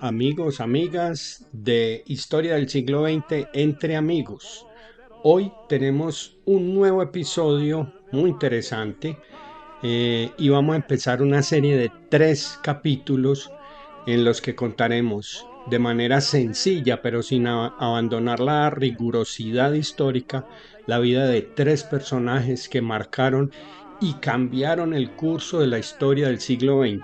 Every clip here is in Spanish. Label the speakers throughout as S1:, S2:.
S1: amigos, amigas de Historia del siglo XX entre amigos. Hoy tenemos un nuevo episodio muy interesante y vamos a empezar una serie de 3 capítulos en los que contaremos de manera sencilla pero sin abandonar la rigurosidad histórica la vida de 3 personajes que marcaron y cambiaron el curso de la historia del siglo XX.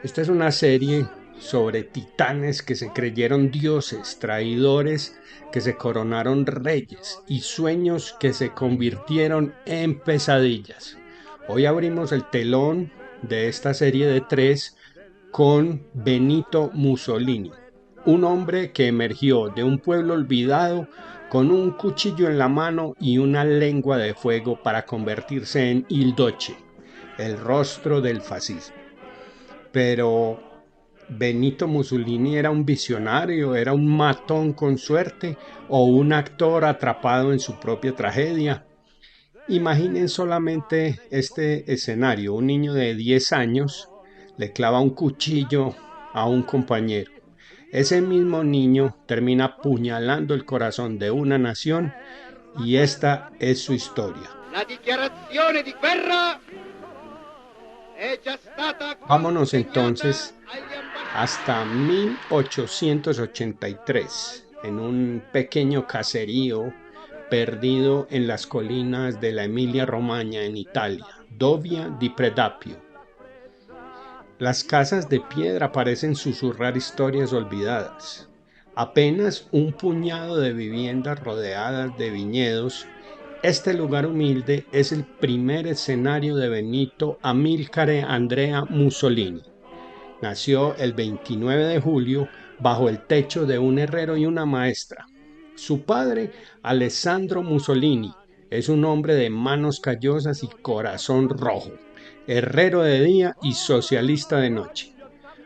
S1: Esta es una serie sobre titanes que se creyeron dioses, traidores que se coronaron reyes y sueños que se convirtieron en pesadillas. Hoy abrimos el telón de esta serie de 3 con Benito Mussolini, un hombre que emergió de un pueblo olvidado con un cuchillo en la mano y una lengua de fuego para convertirse en Il Duce, el rostro del fascismo. Pero Benito Mussolini era un visionario, era un matón con suerte o un actor atrapado en su propia tragedia. Imaginen solamente este escenario: un niño de 10 años le clava un cuchillo a un compañero. Ese mismo niño termina apuñalando el corazón de una nación y esta es su historia.
S2: La dichiarazione di guerra è già stata
S1: Vámonos
S2: consegnata
S1: entonces
S2: agli ambasciatori.
S1: hasta 1883, en un pequeño caserío perdido en las colinas de la Emilia-Romagna en Italia, Dovia di Predapio. Las casas de piedra parecen susurrar historias olvidadas. Apenas un puñado de viviendas rodeadas de viñedos. Este lugar humilde es el primer escenario de Benito Amilcare Andrea Mussolini. Nació el 29 de julio bajo el techo de un herrero y una maestra. Su padre, Alessandro Mussolini, es un hombre de manos callosas y corazón rojo, herrero de día y socialista de noche.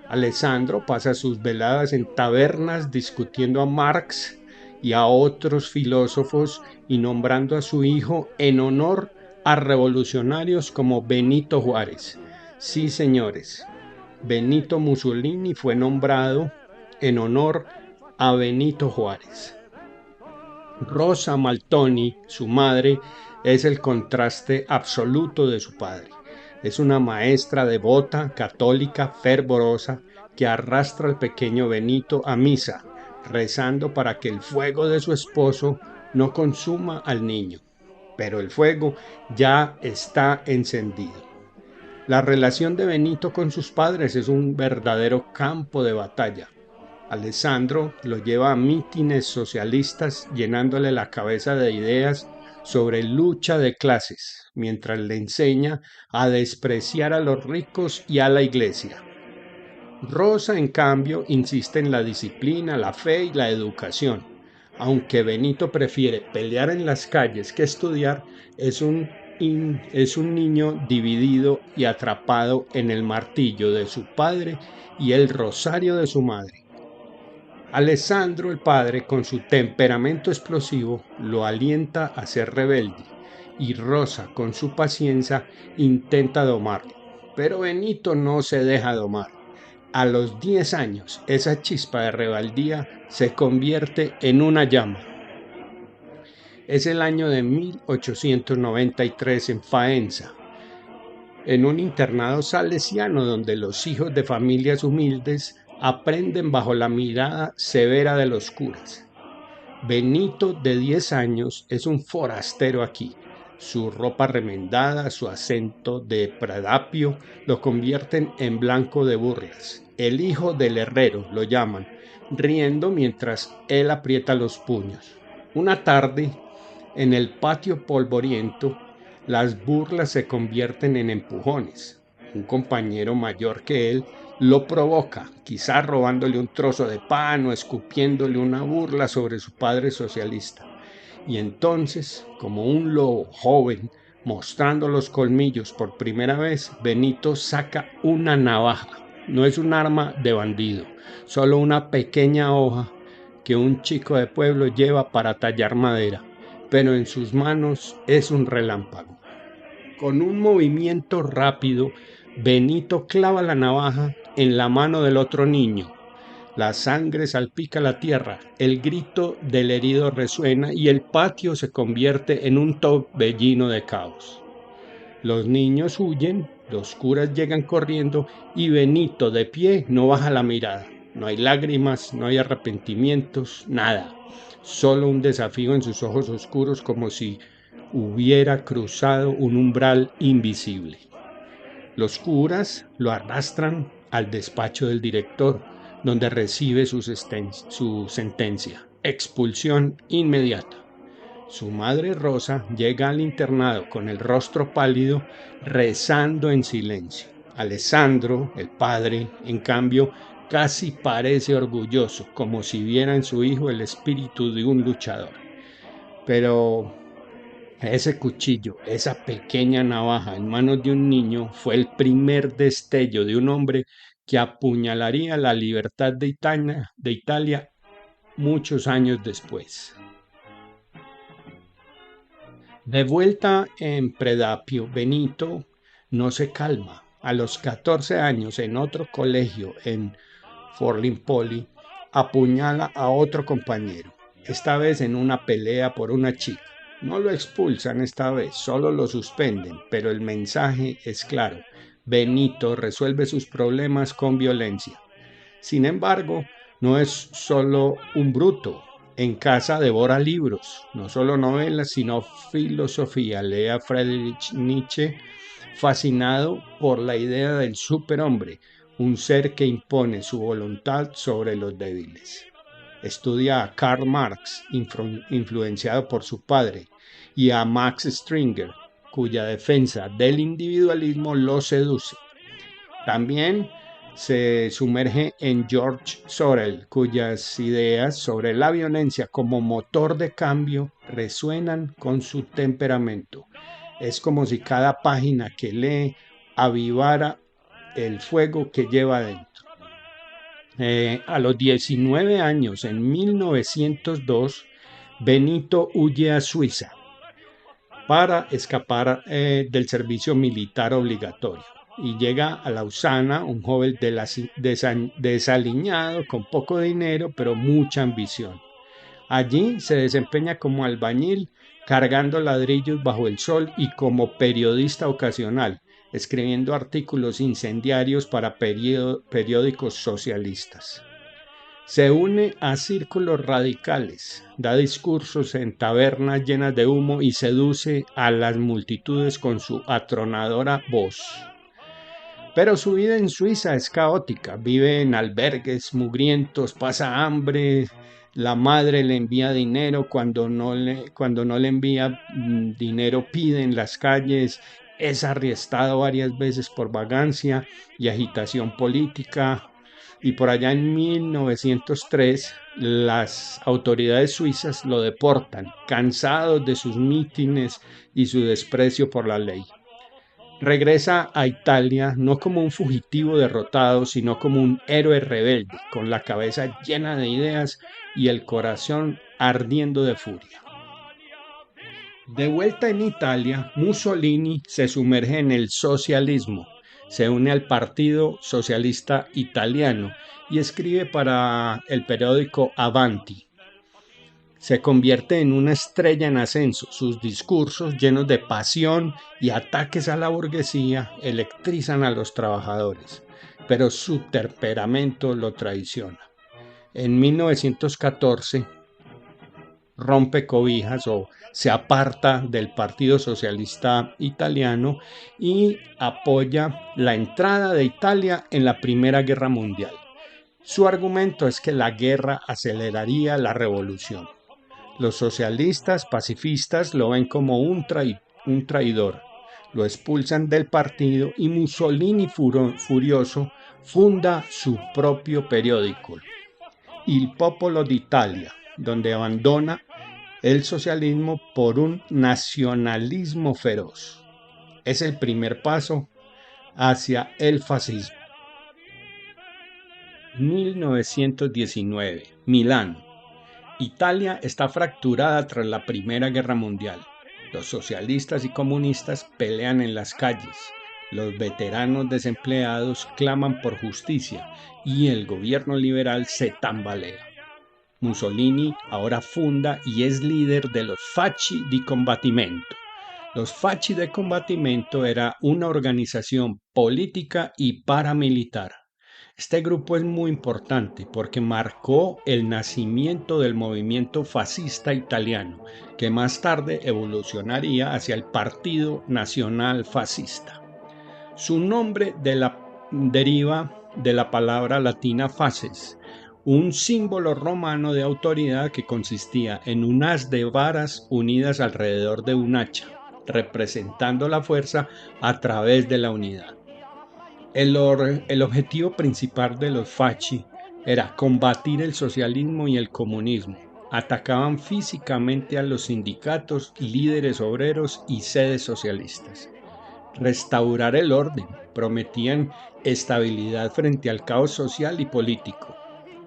S1: Alessandro pasa sus veladas en tabernas discutiendo a Marx y a otros filósofos y nombrando a su hijo en honor a revolucionarios como Benito Juárez. Sí, señores, Benito Mussolini fue nombrado en honor a Benito Juárez. Rosa Maltoni, su madre, es el contraste absoluto de su padre. Es una maestra devota, católica, fervorosa, que arrastra al pequeño Benito a misa, rezando para que el fuego de su esposo no consuma al niño. Pero el fuego ya está encendido. La relación de Benito con sus padres es un verdadero campo de batalla. Alessandro lo lleva a mítines socialistas llenándole la cabeza de ideas sobre lucha de clases, mientras le enseña a despreciar a los ricos y a la iglesia. Rosa, en cambio, insiste en la disciplina, la fe y la educación. Aunque Benito prefiere pelear en las calles que estudiar, es un niño dividido y atrapado en el martillo de su padre y el rosario de su madre. Alessandro, el padre, con su temperamento explosivo, lo alienta a ser rebelde, y Rosa, con su paciencia, intenta domarlo. Pero Benito no se deja domar. A los 10 años, esa chispa de rebeldía se convierte en una llama. Es el año de 1893 en Faenza, en un internado salesiano donde los hijos de familias humildes aprenden bajo la mirada severa de los curas. Benito, de 10 años, es un forastero aquí. Su ropa remendada, su acento de Predapio lo convierten en blanco de burlas. El hijo del herrero lo llaman, riendo mientras él aprieta los puños. Una tarde, en el patio polvoriento, las burlas se convierten en empujones. Un compañero mayor que él lo provoca, quizás robándole un trozo de pan o escupiéndole una burla sobre su padre socialista. Y entonces, como un lobo joven mostrando los colmillos por primera vez, Benito saca una navaja. No es un arma de bandido, solo una pequeña hoja que un chico de pueblo lleva para tallar madera, pero en sus manos es un relámpago. Con un movimiento rápido, Benito clava la navaja en la mano del otro niño. La sangre salpica la tierra, el grito del herido resuena y el patio se convierte en un torbellino de caos. Los niños huyen, los curas llegan corriendo y Benito de pie no baja la mirada. No hay lágrimas, no hay arrepentimientos, nada. Solo un desafío en sus ojos oscuros como si hubiera cruzado un umbral invisible. Los curas lo arrastran al despacho del director, donde recibe su sentencia, expulsión inmediata. Su madre Rosa llega al internado con el rostro pálido, rezando en silencio. Alessandro, el padre, en cambio, casi parece orgulloso, como si viera en su hijo el espíritu de un luchador. Pero ese cuchillo, esa pequeña navaja en manos de un niño fue el primer destello de un hombre que apuñalaría la libertad de Italia muchos años después. De vuelta en Predapio, Benito no se calma. A los 14 años, en otro colegio en Forlimpoli, apuñala a otro compañero, esta vez en una pelea por una chica. No lo expulsan esta vez, solo lo suspenden, pero el mensaje es claro. Benito resuelve sus problemas con violencia. Sin embargo, no es solo un bruto. En casa devora libros, no solo novelas, sino filosofía. Lee a Friedrich Nietzsche, fascinado por la idea del superhombre, un ser que impone su voluntad sobre los débiles. Estudia a Karl Marx, influenciado por su padre, y a Max Stringer, cuya defensa del individualismo lo seduce. También se sumerge en George Sorel, cuyas ideas sobre la violencia como motor de cambio resuenan con su temperamento. Es como si cada página que lee avivara el fuego que lleva dentro. A los 19 años, en 1902, Benito huye a Suiza para escapar del servicio militar obligatorio y llega a Lausana, un joven desaliñado, con poco dinero, pero mucha ambición. Allí se desempeña como albañil, cargando ladrillos bajo el sol y como periodista ocasional, escribiendo artículos incendiarios para periódicos socialistas. Se une a círculos radicales, da discursos en tabernas llenas de humo y seduce a las multitudes con su atronadora voz. Pero su vida en Suiza es caótica, vive en albergues mugrientos, pasa hambre, la madre le envía dinero, cuando no le envía dinero pide en las calles, es arrestado varias veces por vagancia y agitación política, y por allá en 1903 las autoridades suizas lo deportan, cansados de sus mítines y su desprecio por la ley. Regresa a Italia no como un fugitivo derrotado, sino como un héroe rebelde, con la cabeza llena de ideas y el corazón ardiendo de furia. De vuelta en Italia, Mussolini se sumerge en el socialismo, se une al Partido Socialista Italiano y escribe para el periódico Avanti. Se convierte en una estrella en ascenso. Sus discursos, llenos de pasión y ataques a la burguesía, electrizan a los trabajadores, pero su temperamento lo traiciona. En 1914 rompe cobijas o se aparta del Partido Socialista Italiano y apoya la entrada de Italia en la Primera Guerra Mundial. Su argumento es que la guerra aceleraría la revolución. Los socialistas pacifistas lo ven como un traidor, lo expulsan del partido y Mussolini, furioso, funda su propio periódico, Il Popolo d'Italia, donde abandona el socialismo por un nacionalismo feroz. Es el primer paso hacia el fascismo. 1919, Milán. Italia está fracturada tras la Primera Guerra Mundial. Los socialistas y comunistas pelean en las calles. Los veteranos desempleados claman por justicia y el gobierno liberal se tambalea. Mussolini ahora funda y es líder de los Facci di Combattimento. Los Facci di Combattimento era una organización política y paramilitar. Este grupo es muy importante porque marcó el nacimiento del movimiento fascista italiano, que más tarde evolucionaría hacia el Partido Nacional Fascista. Su nombre deriva de la palabra latina fasces, un símbolo romano de autoridad que consistía en un haz de varas unidas alrededor de un hacha, representando la fuerza a través de la unidad. El objetivo principal de los Facci era combatir el socialismo y el comunismo. Atacaban físicamente a los sindicatos, líderes obreros y sedes socialistas. Restaurar el orden, prometían estabilidad frente al caos social y político.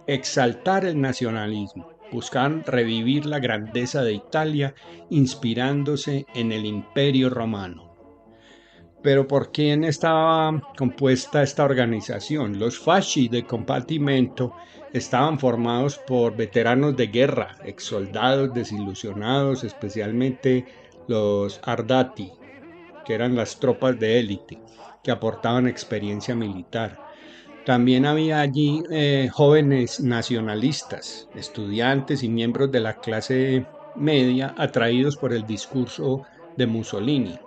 S1: Exaltar el nacionalismo, buscaban revivir la grandeza de Italia inspirándose en el Imperio Romano. Pero ¿por quién estaba compuesta esta organización? Los Fasci de Combattimento estaban formados por veteranos de guerra, exsoldados desilusionados, especialmente los Ardati, que eran las tropas de élite, que aportaban experiencia militar. También había allí jóvenes nacionalistas, estudiantes y miembros de la clase media atraídos por el discurso de Mussolini.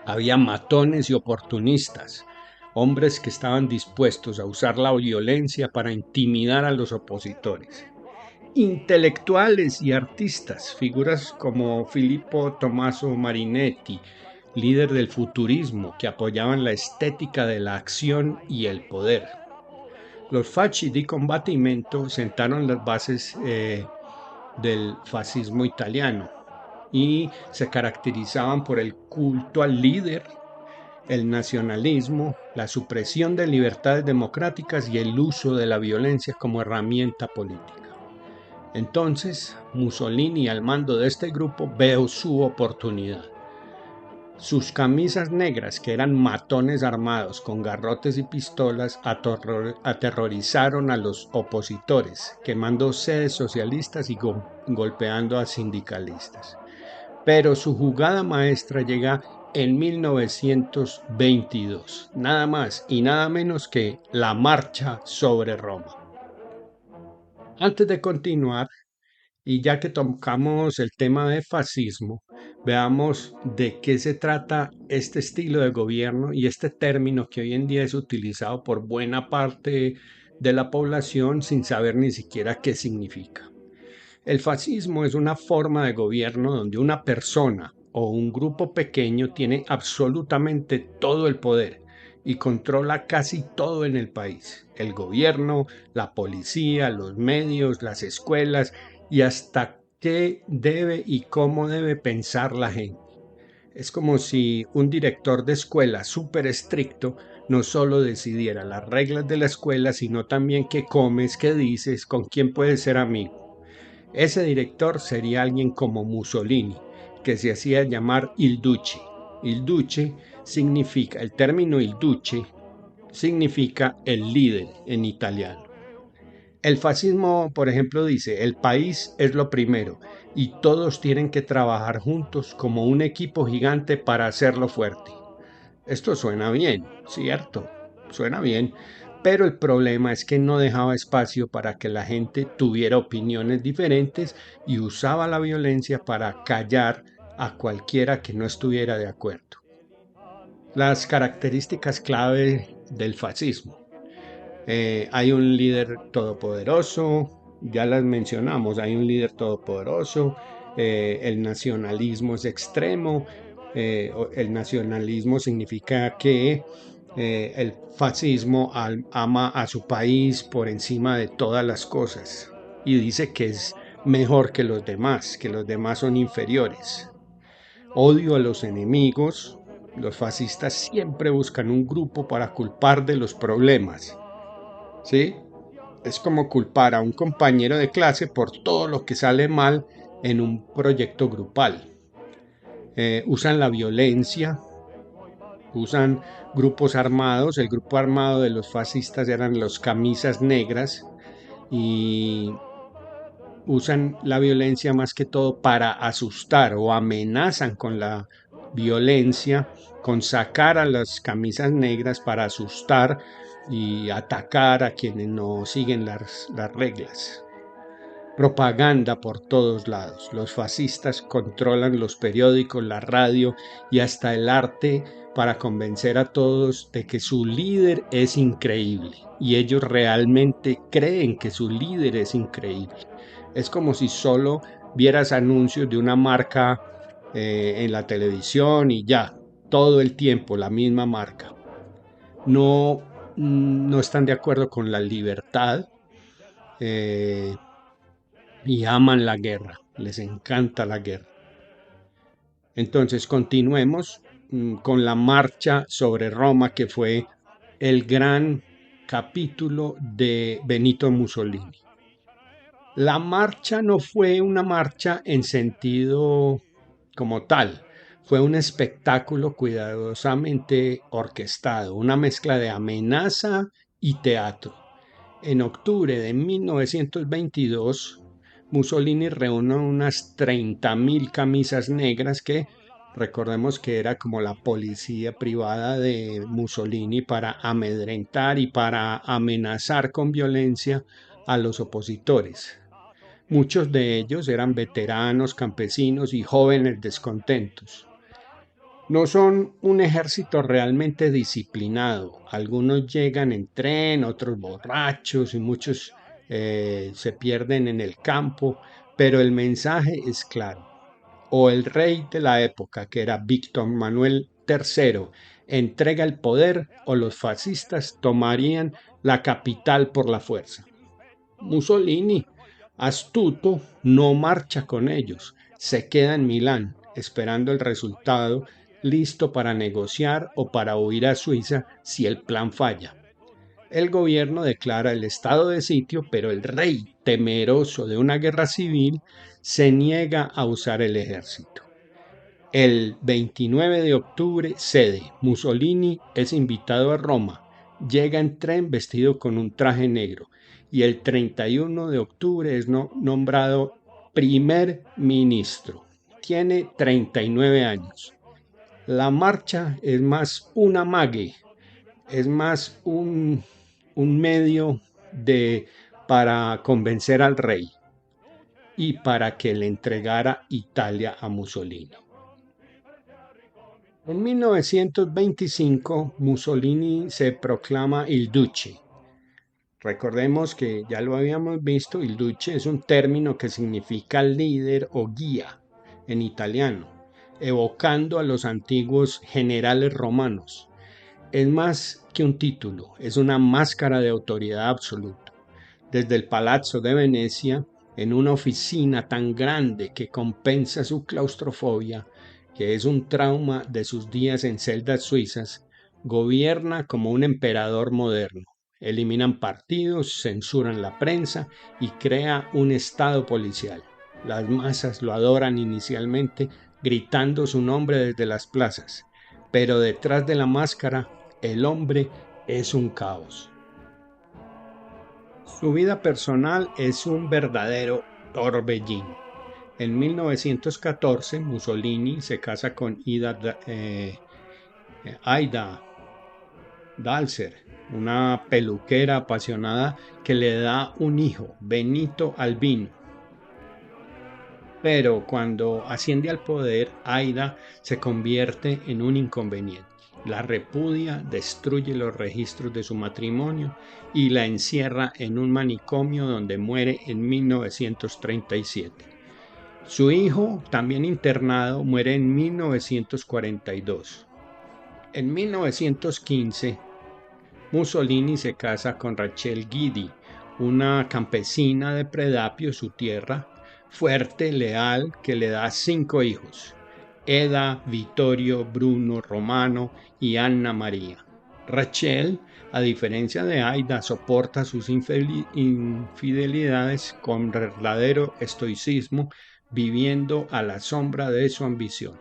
S1: Había matones y oportunistas, hombres que estaban dispuestos a usar la violencia para intimidar a los opositores. Intelectuales y artistas, figuras como Filippo Tommaso Marinetti, líder del futurismo, que apoyaban la estética de la acción y el poder. Los Facci di Combattimento sentaron las bases del fascismo italiano y se caracterizaban por el culto al líder, el nacionalismo, la supresión de libertades democráticas y el uso de la violencia como herramienta política. Entonces, Mussolini, al mando de este grupo, vio su oportunidad. Sus camisas negras, que eran matones armados con garrotes y pistolas, aterrorizaron a los opositores, quemando sedes socialistas y golpeando a sindicalistas. Pero su jugada maestra llega en 1922, nada más y nada menos que la Marcha sobre Roma. Antes de continuar, y ya que tocamos el tema de fascismo, veamos de qué se trata este estilo de gobierno y este término que hoy en día es utilizado por buena parte de la población sin saber ni siquiera qué significa. El fascismo es una forma de gobierno donde una persona o un grupo pequeño tiene absolutamente todo el poder y controla casi todo en el país: el gobierno, la policía, los medios, las escuelas y hasta qué debe y cómo debe pensar la gente. Es como si un director de escuela súper estricto no solo decidiera las reglas de la escuela, sino también qué comes, qué dices, con quién puedes ser amigo. Ese director sería alguien como Mussolini, que se hacía llamar il duce. Il duce significa, el término il duce significa el líder en italiano. El fascismo, por ejemplo, dice: el país es lo primero y todos tienen que trabajar juntos como un equipo gigante para hacerlo fuerte. Esto suena bien, ¿cierto? Suena bien, pero el problema es que no dejaba espacio para que la gente tuviera opiniones diferentes y usaba la violencia para callar a cualquiera que no estuviera de acuerdo. Las características clave del fascismo. Hay un líder todopoderoso, ya las mencionamos, hay un líder todopoderoso, el nacionalismo es extremo, el nacionalismo significa que el fascismo ama a su país por encima de todas las cosas y dice que es mejor que los demás son inferiores. Odio a los enemigos. Los fascistas siempre buscan un grupo para culpar de los problemas. ¿Sí? Es como culpar a un compañero de clase por todo lo que sale mal en un proyecto grupal. Usan la violencia Usan grupos armados. El grupo armado de los fascistas eran los camisas negras y usan la violencia más que todo para asustar o amenazan con la violencia, con sacar a las camisas negras para asustar y atacar a quienes no siguen las reglas. Propaganda por todos lados. Los fascistas controlan los periódicos, la radio y hasta el arte para convencer a todos de que su líder es increíble. Y ellos realmente creen que su líder es increíble. Es como si solo vieras anuncios de una marca en la televisión y ya, todo el tiempo la misma marca. No, no están de acuerdo con la libertad. Y aman la guerra, les encanta la guerra. Entonces continuemos con la marcha sobre Roma, que fue el gran capítulo de Benito Mussolini. La marcha no fue una marcha en sentido como tal, fue un espectáculo cuidadosamente orquestado, una mezcla de amenaza y teatro. En octubre de 1922, Mussolini reúne unas 30.000 camisas negras que recordemos que era como la policía privada de Mussolini para amedrentar y para amenazar con violencia a los opositores. Muchos de ellos eran veteranos, campesinos y jóvenes descontentos. No son un ejército realmente disciplinado. Algunos llegan en tren, otros borrachos y muchos se pierden en el campo, pero el mensaje es claro. O el rey de la época, que era Víctor Manuel III, entrega el poder o los fascistas tomarían la capital por la fuerza. Mussolini, astuto, no marcha con ellos, se queda en Milán esperando el resultado, listo para negociar o para huir a Suiza si el plan falla. El gobierno declara el estado de sitio, pero el rey, temeroso de una guerra civil, se niega a usar el ejército. El 29 de octubre cede. Mussolini es invitado a Roma. Llega en tren vestido con un traje negro y el 31 de octubre es nombrado primer ministro. Tiene 39 años. La marcha es más un amague, es más un medio para convencer al rey y para que le entregara Italia a Mussolini. En 1925 Mussolini se proclama il Duce. Recordemos que ya lo habíamos visto, il Duce es un término que significa líder o guía en italiano, evocando a los antiguos generales romanos. Es más que un título, es una máscara de autoridad absoluta. Desde el Palazzo de Venecia, en una oficina tan grande que compensa su claustrofobia, que es un trauma de sus días en celdas suizas, gobierna como un emperador moderno. Eliminan partidos, censuran la prensa y crea un estado policial. Las masas lo adoran inicialmente gritando su nombre desde las plazas, pero detrás de la máscara el hombre es un caos. Su vida personal es un verdadero torbellino. En 1914 Mussolini se casa con Aida Dalser, una peluquera apasionada que le da un hijo, Benito Albino. Pero cuando asciende al poder, Aida se convierte en un inconveniente. La repudia, destruye los registros de su matrimonio y la encierra en un manicomio donde muere en 1937. Su hijo, también internado, muere en 1942. En 1915, Mussolini se casa con Rachel Guidi, una campesina de Predapio, su tierra, fuerte, leal, que le da 5 hijos: Eda, Vittorio, Bruno, Romano y Anna María. Rachel, a diferencia de Aida, soporta sus infidelidades con verdadero estoicismo, viviendo a la sombra de su ambición.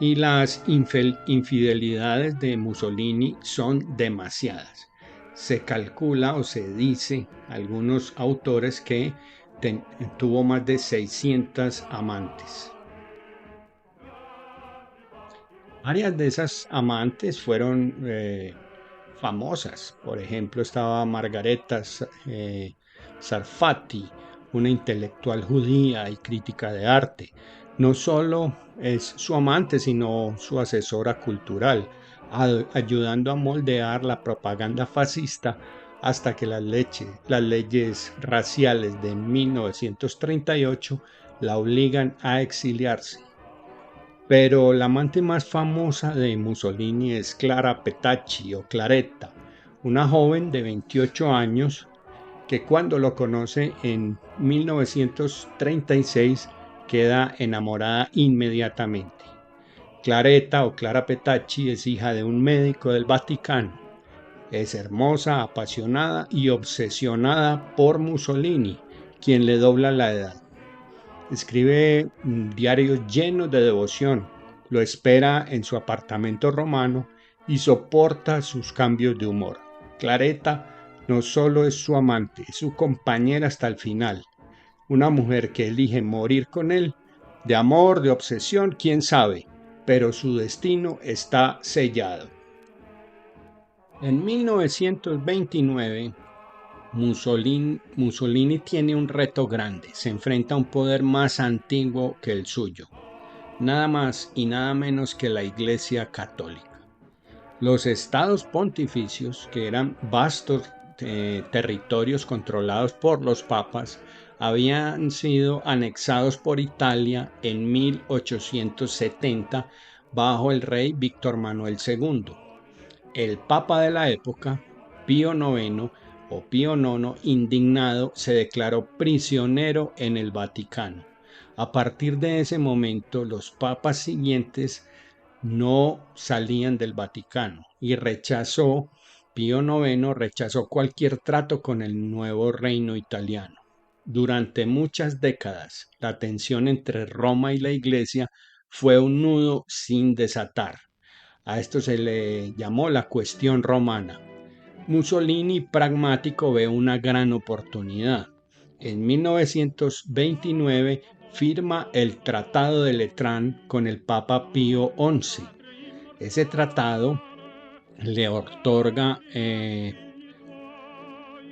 S1: y las infidelidades de Mussolini son demasiadas. Se calcula o se dice, algunos autores, que tuvo más de 600 amantes. Varias de esas amantes fueron famosas. Por ejemplo, estaba Margareta Sarfatti, una intelectual judía y crítica de arte. No solo es su amante, sino su asesora cultural, ayudando a moldear la propaganda fascista hasta que las leyes raciales de 1938 la obligan a exiliarse. Pero la amante más famosa de Mussolini es Clara Petacci o Claretta, una joven de 28 años que cuando lo conoce en 1936 queda enamorada inmediatamente. Claretta o Clara Petacci es hija de un médico del Vaticano. Es hermosa, apasionada y obsesionada por Mussolini, quien le dobla la edad. Escribe diarios llenos de devoción, lo espera en su apartamento romano y soporta sus cambios de humor. Claretta no solo es su amante, es su compañera hasta el final. Una mujer que elige morir con él, de amor, de obsesión, quién sabe, pero su destino está sellado. En 1929, Mussolini tiene un reto grande, se enfrenta a un poder más antiguo que el suyo, nada más y nada menos que la Iglesia Católica. Los estados pontificios, que eran vastos territorios controlados por los papas, habían sido anexados por Italia en 1870 bajo el rey Víctor Manuel II. El papa de la época, Pío IX, o Pío IX, indignado, se declaró prisionero en el Vaticano. A partir de ese momento, los papas siguientes no salían del Vaticano y Pío IX rechazó cualquier trato con el nuevo reino italiano. Durante muchas décadas, la tensión entre Roma y la Iglesia fue un nudo sin desatar. A esto se le llamó la cuestión romana. Mussolini, pragmático, ve una gran oportunidad. En 1929 firma el Tratado de Letrán con el Papa Pío XI. Ese tratado le otorga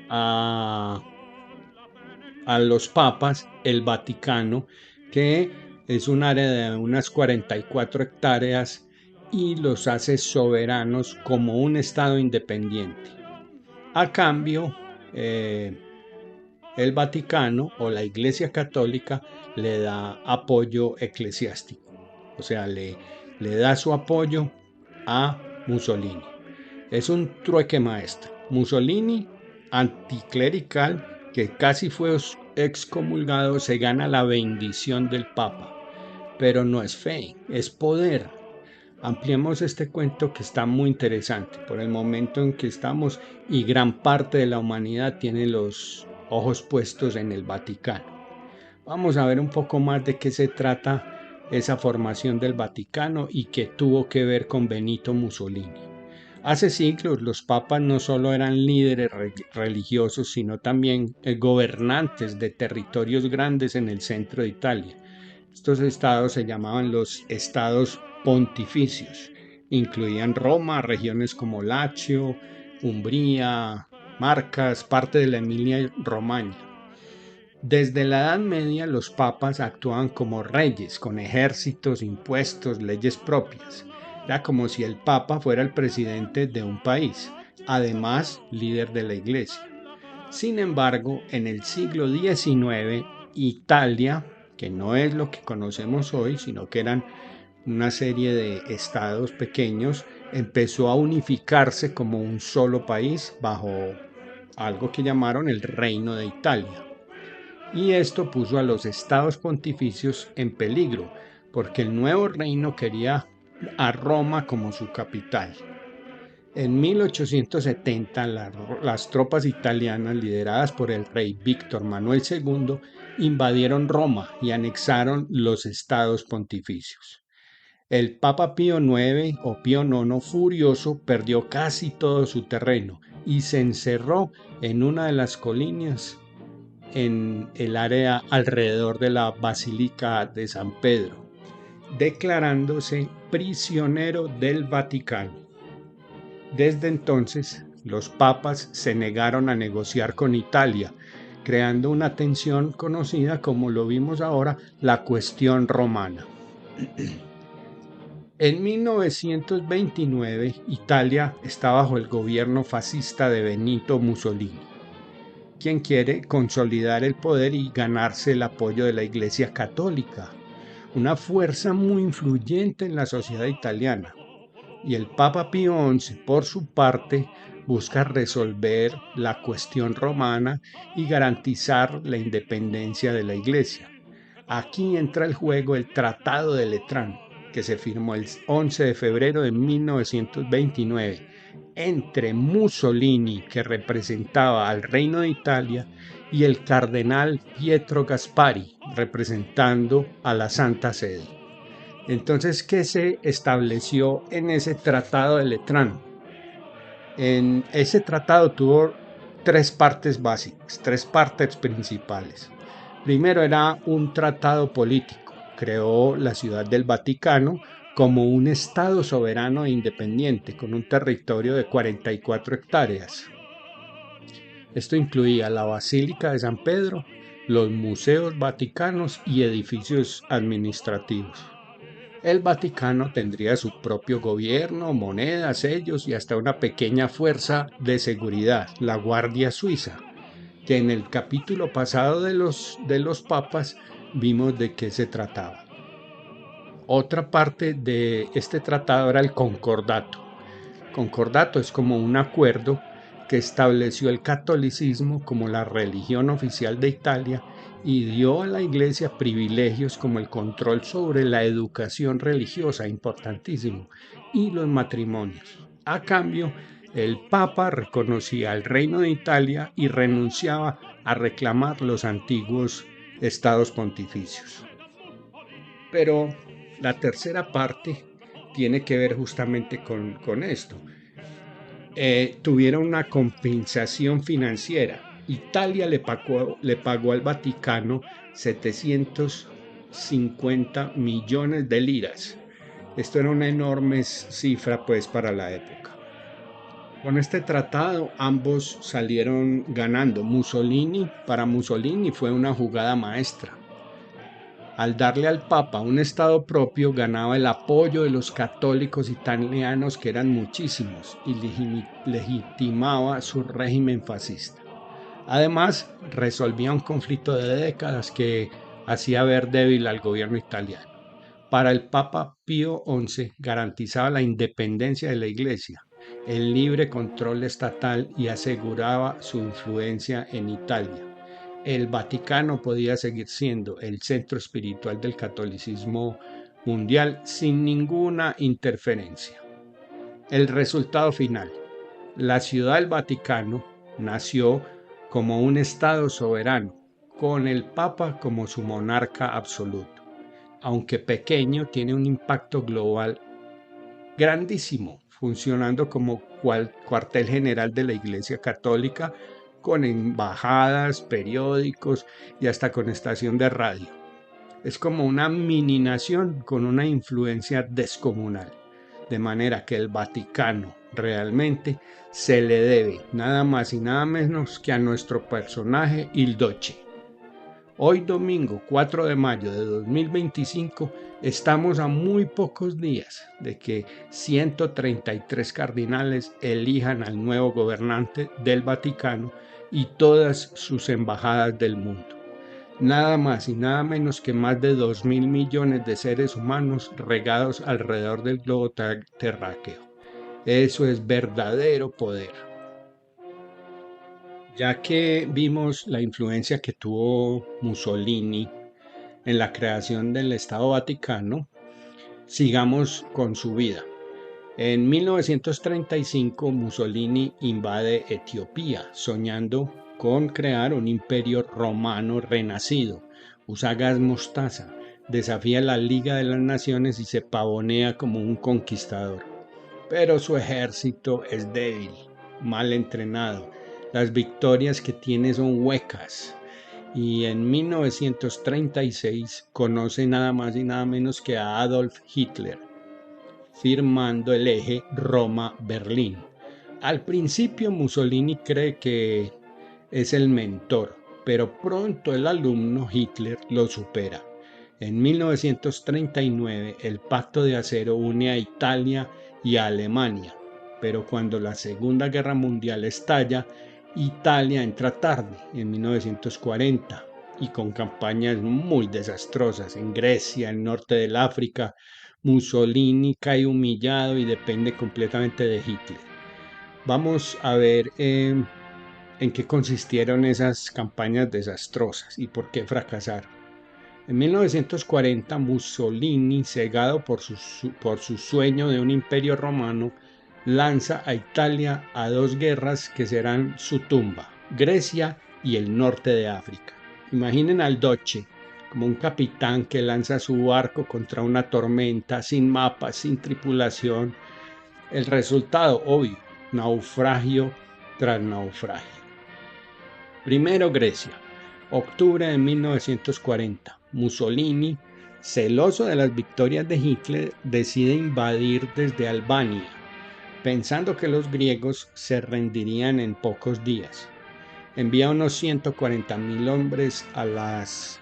S1: a los papas el Vaticano, que es un área de unas 44 hectáreas, y los hace soberanos como un estado independiente. A cambio, el Vaticano o la Iglesia Católica le da apoyo eclesiástico, o sea, le da su apoyo a Mussolini. Es un trueque maestro. Mussolini, anticlerical, que casi fue excomulgado, se gana la bendición del Papa, pero no es fe, es poder. Ampliemos este cuento que está muy interesante por el momento en que estamos y gran parte de la humanidad tiene los ojos puestos en el Vaticano. Vamos a ver un poco más de qué se trata esa formación del Vaticano y qué tuvo que ver con Benito Mussolini. Hace siglos los papas no solo eran líderes religiosos, sino también gobernantes de territorios grandes en el centro de Italia. Estos estados se llamaban los estados pontificios. Incluían Roma, regiones como Lacio, Umbría, Marcas, parte de la Emilia-Romagna. Desde la Edad Media los papas actuaban como reyes, con ejércitos, impuestos, leyes propias. Era como si el papa fuera el presidente de un país, además líder de la iglesia. Sin embargo, en el siglo XIX, Italia, que no es lo que conocemos hoy, sino que eran una serie de estados pequeños, empezó a unificarse como un solo país bajo algo que llamaron el Reino de Italia. Y esto puso a los estados pontificios en peligro, porque el nuevo reino quería a Roma como su capital. En 1870, las tropas italianas lideradas por el rey Víctor Manuel II invadieron Roma y anexaron los estados pontificios. El Papa Pío IX o Pío IX, furioso, perdió casi todo su terreno y se encerró en una de las colinas en el área alrededor de la Basílica de San Pedro, declarándose prisionero del Vaticano. Desde entonces, los papas se negaron a negociar con Italia, creando una tensión conocida como lo vimos ahora, la cuestión romana. En 1929, Italia está bajo el gobierno fascista de Benito Mussolini, quien quiere consolidar el poder y ganarse el apoyo de la Iglesia Católica, una fuerza muy influyente en la sociedad italiana. Y el Papa Pío XI, por su parte, busca resolver la cuestión romana y garantizar la independencia de la Iglesia. Aquí entra en juego el Tratado de Letrán, que se firmó el 11 de febrero de 1929 entre Mussolini, que representaba al Reino de Italia, y el cardenal Pietro Gasparri, representando a la Santa Sede. Entonces, ¿qué se estableció en ese Tratado de Letrán? En ese tratado tuvo tres partes básicas, tres partes principales. Primero, era un tratado político. Creó la Ciudad del Vaticano como un estado soberano e independiente con un territorio de 44 hectáreas. Esto incluía la Basílica de San Pedro, los museos vaticanos y edificios administrativos. El Vaticano tendría su propio gobierno, moneda, sellos y hasta una pequeña fuerza de seguridad, la Guardia Suiza, que en el capítulo pasado de los papas vimos de qué se trataba. Otra parte de este tratado era el concordato. Concordato es como un acuerdo que estableció el catolicismo como la religión oficial de Italia y dio a la Iglesia privilegios como el control sobre la educación religiosa, importantísimo, y los matrimonios. A cambio, el Papa reconocía el Reino de Italia y renunciaba a reclamar los antiguos estados pontificios. Pero la tercera parte tiene que ver justamente con esto. Tuvieron una compensación financiera. Italia le pagó al Vaticano 750 millones de liras. Esto era una enorme cifra pues para la época. Con este tratado ambos salieron ganando. Para Mussolini fue una jugada maestra. Al darle al Papa un estado propio, ganaba el apoyo de los católicos italianos, que eran muchísimos, y legitimaba su régimen fascista. Además, resolvía un conflicto de décadas que hacía ver débil al gobierno italiano. Para el Papa Pío XI garantizaba la independencia de la Iglesia, el libre control estatal y aseguraba su influencia en Italia. El Vaticano podía seguir siendo el centro espiritual del catolicismo mundial sin ninguna interferencia. El resultado final. La Ciudad del Vaticano nació como un estado soberano, con el Papa como su monarca absoluto. Aunque pequeño, tiene un impacto global grandísimo, funcionando como cuartel general de la Iglesia Católica, con embajadas, periódicos y hasta con estación de radio. Es como una mini nación con una influencia descomunal, de manera que el Vaticano realmente se le debe nada más y nada menos que a nuestro personaje Il Duce. Hoy domingo 4 de mayo de 2025 estamos a muy pocos días de que 133 cardenales elijan al nuevo gobernante del Vaticano y todas sus embajadas del mundo. Nada más y nada menos que más de 2.000 millones de seres humanos regados alrededor del globo terráqueo. Eso es verdadero poder. Ya que vimos la influencia que tuvo Mussolini en la creación del Estado Vaticano, sigamos con su vida. En 1935 Mussolini invade Etiopía, soñando con crear un imperio romano renacido. Usa gas mostaza, desafía la Liga de las Naciones y se pavonea como un conquistador. Pero su ejército es débil, mal entrenado. Las victorias que tiene son huecas. Y en 1936 conoce nada más y nada menos que a Adolf Hitler, firmando el eje Roma-Berlín. Al principio Mussolini cree que es el mentor, pero pronto el alumno Hitler lo supera. En 1939 el Pacto de Acero une a Italia y a Alemania, pero cuando la Segunda Guerra Mundial estalla, Italia entra tarde, en 1940, y con campañas muy desastrosas en Grecia, el norte del África. Mussolini cae humillado y depende completamente de Hitler. Vamos a ver en qué consistieron esas campañas desastrosas y por qué fracasaron. En 1940, Mussolini, cegado por su sueño de un imperio romano, lanza a Italia a dos guerras que serán su tumba: Grecia y el norte de África. Imaginen al Duce como un capitán que lanza su barco contra una tormenta, sin mapas, sin tripulación. El resultado, obvio: naufragio tras naufragio. Primero, Grecia. Octubre de 1940. Mussolini, celoso de las victorias de Hitler, decide invadir desde Albania, pensando que los griegos se rendirían en pocos días. Envía unos 140.000 hombres a las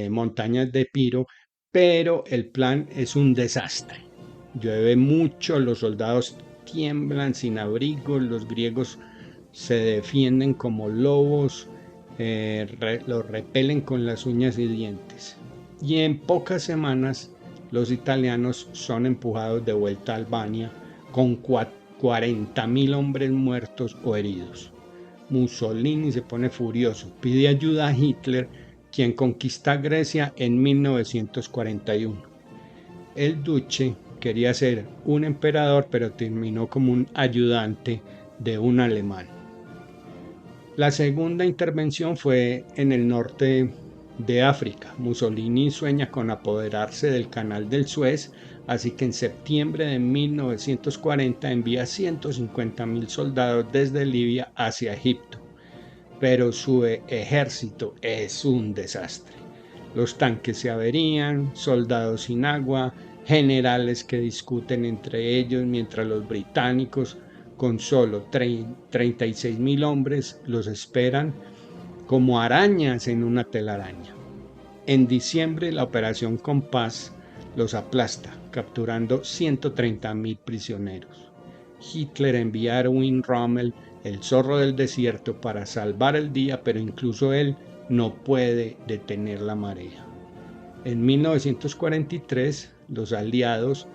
S1: montañas de Epiro, pero el plan es un desastre. Llueve mucho, los soldados tiemblan sin abrigo, los griegos se defienden como lobos, los repelen con las uñas y dientes. Y en pocas semanas los italianos son empujados de vuelta a Albania con 40.000 hombres muertos o heridos. Mussolini se pone furioso, pide ayuda a Hitler, quien conquista Grecia en 1941. El Duce quería ser un emperador, pero terminó como un ayudante de un alemán. La segunda intervención fue en el norte de África. Mussolini sueña con apoderarse del Canal del Suez, así que en septiembre de 1940 envía 150.000 soldados desde Libia hacia Egipto. Pero su ejército es un desastre. Los tanques se averían, soldados sin agua, generales que discuten entre ellos, mientras los británicos, con solo 36.000 hombres, los esperan como arañas en una telaraña. En diciembre, la Operación Compás los aplasta, capturando 130.000 prisioneros. Hitler envía a Erwin Rommel, el zorro del desierto, para salvar el día, pero incluso él no puede detener la marea. En 1943, los aliados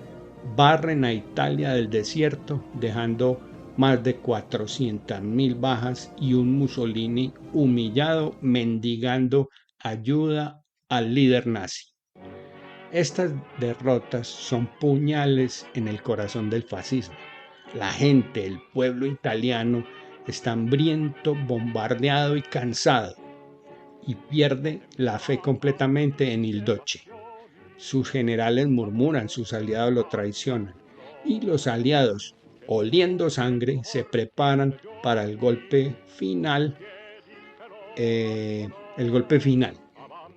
S1: barren a Italia del desierto, dejando más de 400.000 bajas y un Mussolini humillado, mendigando ayuda al líder nazi. Estas derrotas son puñales en el corazón del fascismo. La gente, el pueblo italiano, está hambriento, bombardeado y cansado, y pierde la fe completamente en il Duce. Sus generales murmuran, sus aliados lo traicionan, y los aliados, oliendo sangre, se preparan para el golpe final.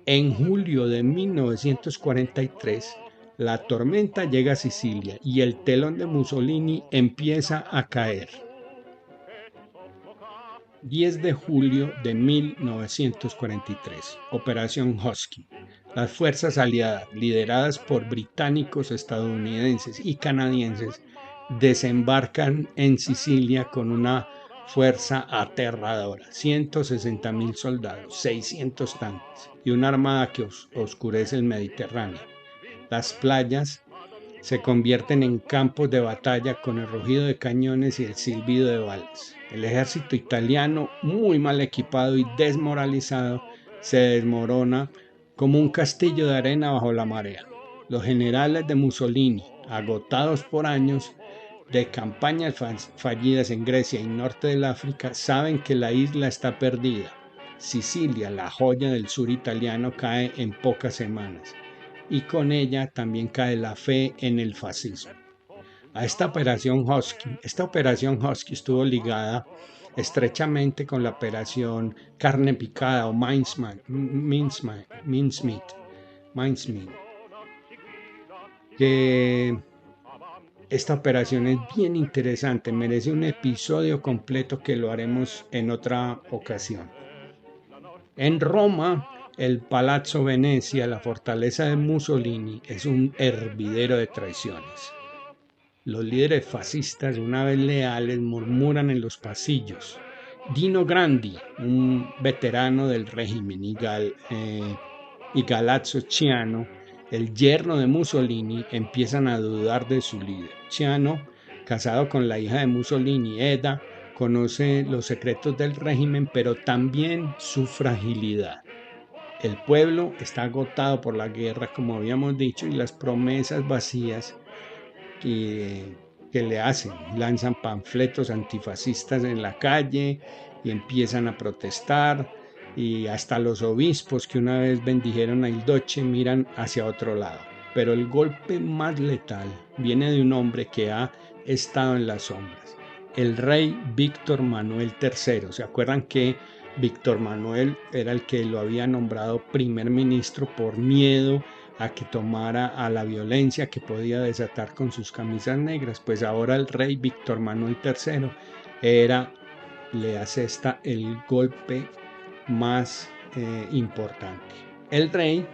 S1: En julio de 1943, la tormenta llega a Sicilia y el telón de Mussolini empieza a caer. 10 de julio de 1943, Operación Husky. Las fuerzas aliadas, lideradas por británicos, estadounidenses y canadienses, desembarcan en Sicilia con una fuerza aterradora: 160.000 soldados, 600 tanques y una armada que oscurece el Mediterráneo. Las playas se convierten en campos de batalla con el rugido de cañones y el silbido de balas. El ejército italiano, muy mal equipado y desmoralizado, se desmorona como un castillo de arena bajo la marea. Los generales de Mussolini, agotados por años de campañas fallidas en Grecia y norte del África, saben que la isla está perdida. Sicilia, la joya del sur italiano, cae en pocas semanas y con ella también cae la fe en el fascismo. Esta operación Husky estuvo ligada estrechamente con la operación Carne Picada o Mincemeat, que esta operación es bien interesante, merece un episodio completo que lo haremos en otra ocasión. En Roma, el Palazzo Venezia, la fortaleza de Mussolini, es un hervidero de traiciones. Los líderes fascistas, una vez leales, murmuran en los pasillos. Dino Grandi, un veterano del régimen, y Galazzo Ciano, el yerno de Mussolini, empiezan a dudar de su líder. Ciano, casado con la hija de Mussolini, Eda, conoce los secretos del régimen, pero también su fragilidad. El pueblo está agotado por la guerra, como habíamos dicho, y las promesas vacías que le hacen. Lanzan panfletos antifascistas en la calle y empiezan a protestar, y hasta los obispos que una vez bendijeron a Il Duce miran hacia otro lado. Pero el golpe más letal viene de un hombre que ha estado en las sombras, el rey Víctor Manuel III. ¿Se acuerdan que Víctor Manuel era el que lo había nombrado primer ministro por miedo a que tomara a la violencia que podía desatar con sus camisas negras? Pues ahora el rey Víctor Manuel III le asesta el golpe más importante. El rey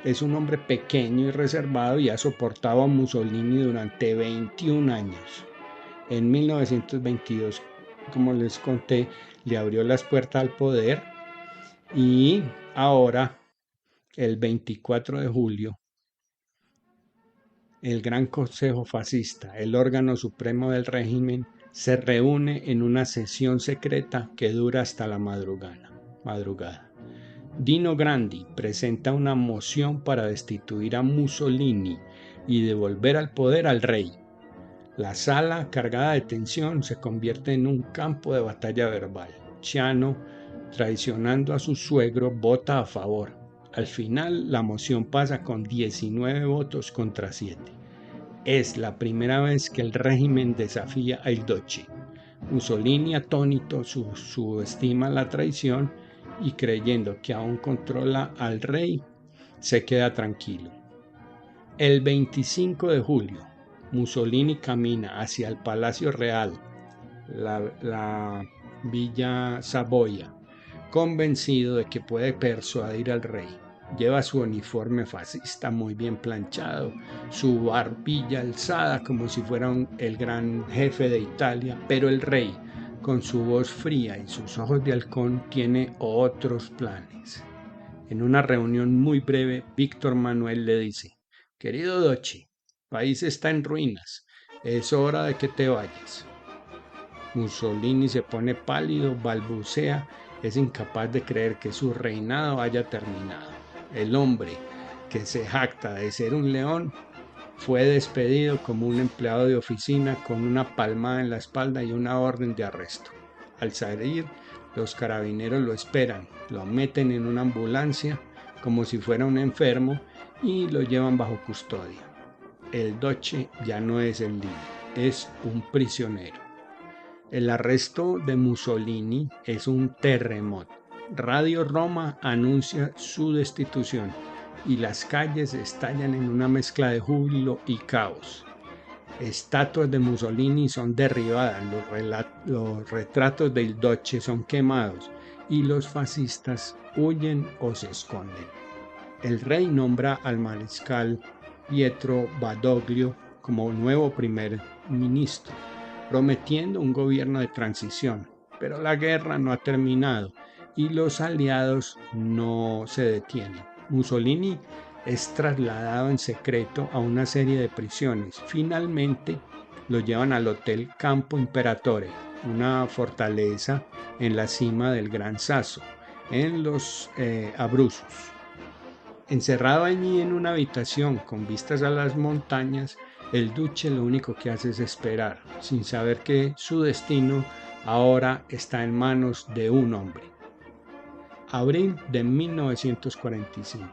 S1: es un hombre pequeño y reservado y ha soportado a Mussolini durante 21 años. En 1922, como les conté, le abrió las puertas al poder, y ahora, el 24 de julio, el Gran Consejo Fascista, el órgano supremo del régimen, se reúne en una sesión secreta que dura hasta la madrugada. Dino Grandi presenta una moción para destituir a Mussolini y devolver al poder al rey. La sala, cargada de tensión, se convierte en un campo de batalla verbal. Ciano, traicionando a su suegro, vota a favor. Al final, la moción pasa con 19 votos contra 7. Es la primera vez que el régimen desafía a Il Duce. Mussolini, atónito, subestima la traición y, creyendo que aún controla al rey, se queda tranquilo. El 25 de julio, Mussolini camina hacia el Palacio Real, la Villa Savoia, convencido de que puede persuadir al rey. Lleva su uniforme fascista muy bien planchado, su barbilla alzada como si fuera el gran jefe de Italia, pero el rey, con su voz fría y sus ojos de halcón, tiene otros planes. En una reunión muy breve, Víctor Manuel le dice: «Querido Duce, el país está en ruinas, es hora de que te vayas». Mussolini se pone pálido, balbucea, es incapaz de creer que su reinado haya terminado. El hombre que se jacta de ser un león fue despedido como un empleado de oficina, con una palmada en la espalda y una orden de arresto. Al salir, los carabineros lo esperan, lo meten en una ambulancia como si fuera un enfermo y lo llevan bajo custodia. El Duce ya no es el líder, es un prisionero. El arresto de Mussolini es un terremoto. Radio Roma anuncia su destitución y las calles estallan en una mezcla de júbilo y caos. Estatuas de Mussolini son derribadas, los retratos del Duce son quemados y los fascistas huyen o se esconden. El rey nombra al mariscal Pietro Badoglio como nuevo primer ministro, prometiendo un gobierno de transición, pero la guerra no ha terminado y los aliados no se detienen. Mussolini es trasladado en secreto a una serie de prisiones. Finalmente lo llevan al Hotel Campo Imperatore, una fortaleza en la cima del Gran Sasso, en los Abruzos. Encerrado allí en una habitación con vistas a las montañas, el Duce lo único que hace es esperar, sin saber que su destino ahora está en manos de un hombre. Abril de 1945.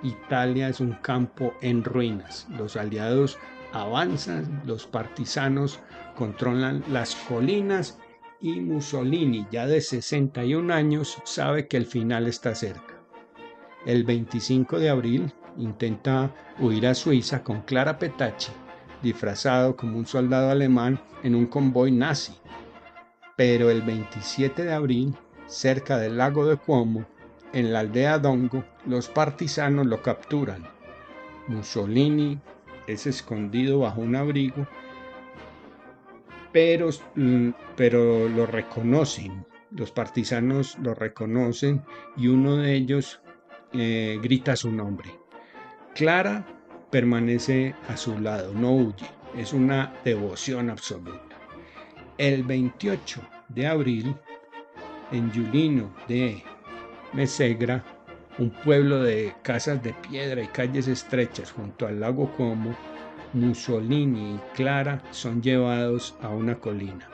S1: Italia es un campo en ruinas. Los aliados avanzan, los partisanos controlan las colinas y Mussolini, ya de 61 años, sabe que el final está cerca. El 25 de abril intenta huir a Suiza con Clara Petacci, disfrazado como un soldado alemán en un convoy nazi. Pero el 27 de abril, cerca del lago de Como, en la aldea Dongo, los partisanos lo capturan. Mussolini es escondido bajo un abrigo, pero lo reconocen. Los partisanos lo reconocen y uno de ellos grita su nombre. Clara permanece a su lado, no huye. Es una devoción absoluta. El 28 de abril, en Giulino de Mesegra, un pueblo de casas de piedra y calles estrechas junto al lago Como, Mussolini y Clara son llevados a una colina.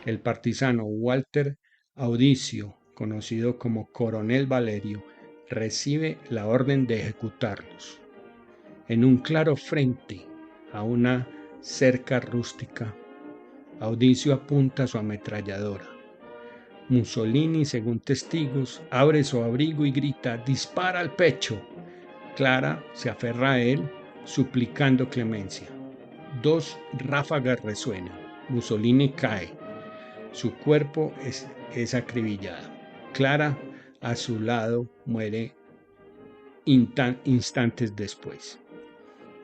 S1: El partisano Walter Audicio, conocido como Coronel Valerio, recibe la orden de ejecutarlos. En un claro frente a una cerca rústica, Audicio apunta su ametralladora. Mussolini, según testigos, abre su abrigo y grita: «¡Dispara al pecho!». Clara se aferra a él, suplicando clemencia. 2 ráfagas resuenan. Mussolini cae. Su cuerpo es acribillado. Clara, a su lado, muere instantes después.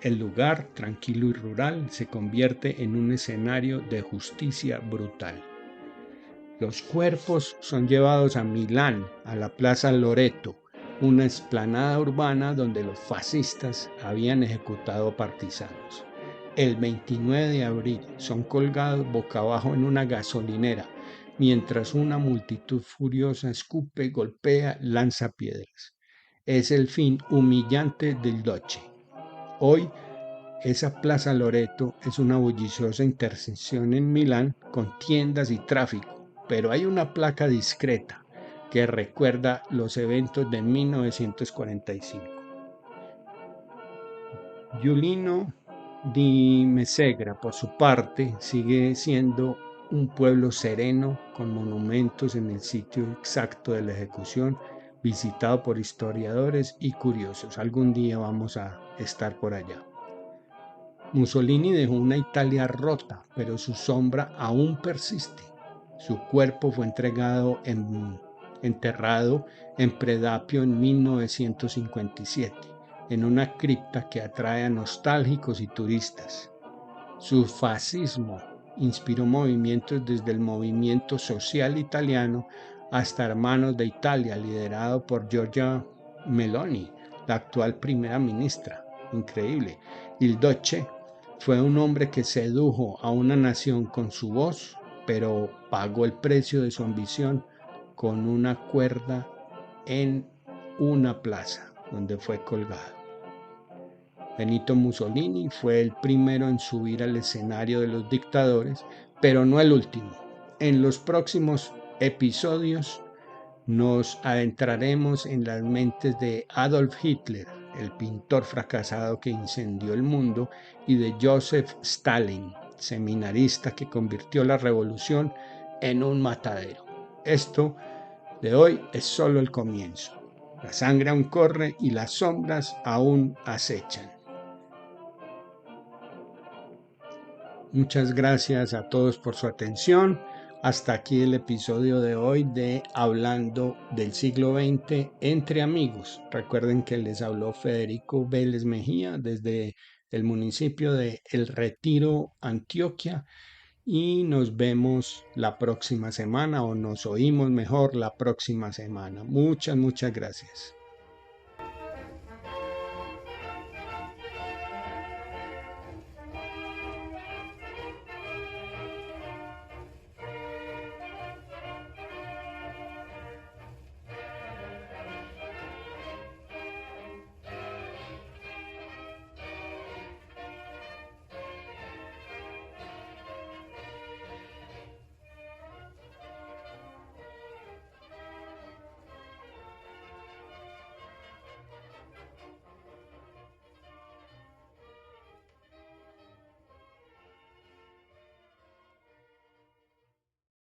S1: El lugar, tranquilo y rural, se convierte en un escenario de justicia brutal. Los cuerpos son llevados a Milán, a la Plaza Loreto, una explanada urbana donde los fascistas habían ejecutado partisanos. El 29 de abril son colgados boca abajo en una gasolinera, mientras una multitud furiosa escupe, golpea, lanza piedras. Es el fin humillante del Duce. Hoy, esa Plaza Loreto es una bulliciosa intersección en Milán con tiendas y tráfico, pero hay una placa discreta que recuerda los eventos de 1945. Giulino di Mesegra, por su parte, sigue siendo un pueblo sereno con monumentos en el sitio exacto de la ejecución, visitado por historiadores y curiosos. Algún día vamos a estar por allá. Mussolini dejó una Italia rota, pero su sombra aún persiste. Su cuerpo fue enterrado en Predapio en 1957, en una cripta que atrae a nostálgicos y turistas. Su fascismo inspiró movimientos desde el movimiento social italiano hasta Hermanos de Italia, liderado por Giorgia Meloni, la actual primera ministra. Increíble. Il Duce fue un hombre que sedujo a una nación con su voz, pero pagó el precio de su ambición con una cuerda en una plaza donde fue colgado. Benito Mussolini fue el primero en subir al escenario de los dictadores, pero no el último. En los próximos episodios nos adentraremos en las mentes de Adolf Hitler, el pintor fracasado que incendió el mundo, y de Joseph Stalin, seminarista que convirtió la revolución en un matadero. Esto de hoy es solo el comienzo. La sangre aún corre y las sombras aún acechan. Muchas gracias a todos por su atención. Hasta aquí el episodio de hoy de Hablando del siglo XX entre amigos. Recuerden que les habló Federico Vélez Mejía desde el municipio de El Retiro, Antioquia, y nos vemos la próxima semana, o nos oímos mejor la próxima semana. Muchas gracias.